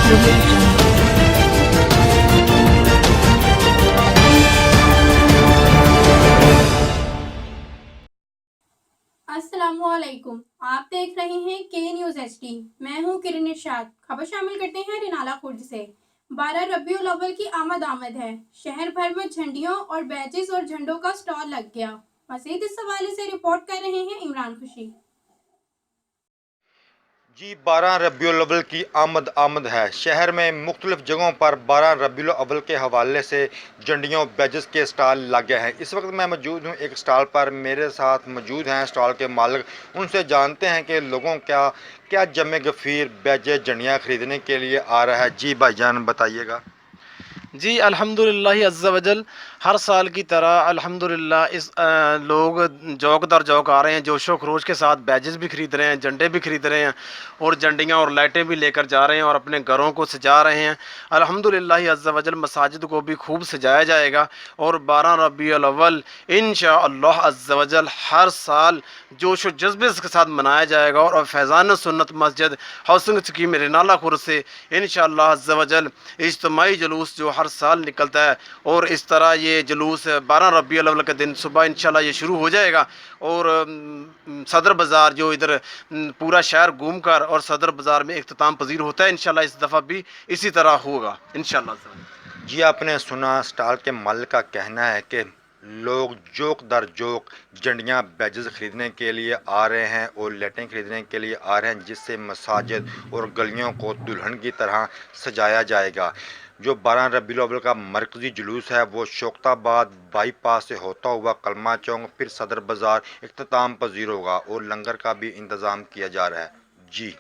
audio jungle. अस्सलामुअलैकुम। आप देख रहे हैं के न्यूज़ HD। मैं हूं किरण इरशाद। खबर शामिल करते हैं रिनाला खुर्द से। 12 रबीउल अव्वल की आमद है। शहर भर में झंडियों और बैजेस और झंडों का स्टॉल लग गया। मजीद इस हवाले से रिपोर्ट कर रहे हैं इमरान खुशी। जी 12 रबीउल अव्वल की आमद है। शहर में मुख्तलिफ जगहों पर 12 रबीउल अव्वल के हवाले से झंडियों बैजेस के स्टॉल लगे हैं। इस वक्त मैं मौजूद हूँ एक स्टॉल पर, मेरे साथ मौजूद हैं स्टॉल के मालिक। उनसे जानते हैं कि लोगों क्या क्या जमे गफीर बैजेस झंडियाँ खरीदने के लिए आ रहा है। जी भाईजान बताइएगा। जी अल्हम्दुलिल्लाह अज़्ज़ा वजल, हर साल की तरह अल्हम्दुलिल्लाह लोग जौक दर जौक आ रहे हैं, जोशो खरोश के साथ बैजेस भी खरीद रहे हैं, झंडे भी खरीद रहे हैं और झंडियाँ और लाइटें भी लेकर जा रहे हैं और अपने घरों को सजा रहे हैं। अल्हम्दुलिल्लाह अज़्ज़ा वजल मसाजिद को भी खूब सजाया जाएगा और 12 रबीउल अव्वल इंशाअल्लाह अज़्ज़ा वजल हर साल जोश व जज्बे के साथ मनाया जाएगा और फैज़ान सुन्नत मस्जिद हाउसिंग स्कीम रिनाला खुर्द से इंशाअल्लाह अज़्ज़ा वजल इज्तिमाई जुलूस जो हर साल निकलता है और इस तरह ये जुलूस 12 रबीउल अव्वल के दिन सुबह इंशाल्लाह ये शुरू हो जाएगा और सदर बाज़ार जो इधर पूरा शहर घूम कर और सदर बाज़ार में इख्तिताम पजीर होता है। इंशाल्लाह इस दफ़ा भी इसी तरह होगा इंशाल्लाह। जी आपने सुना, स्टॉल के मालिक का कहना है कि लोग जोक दर जोक झंडियाँ बैजेस ख़रीदने के लिए आ रहे हैं और लाइटें ख़रीदने के लिए आ रहे हैं, जिससे मसाजिद और गलियों को दुल्हन की तरह सजाया जाएगा। जो 12 रबीउल अव्वल का मरकज़ी जुलूस है वो शोकताबाद बाईपास से होता हुआ कलमा चौक फिर सदर बाज़ार इख्तिताम पजीर होगा और लंगर का भी इंतज़ाम किया जा रहा है। जी।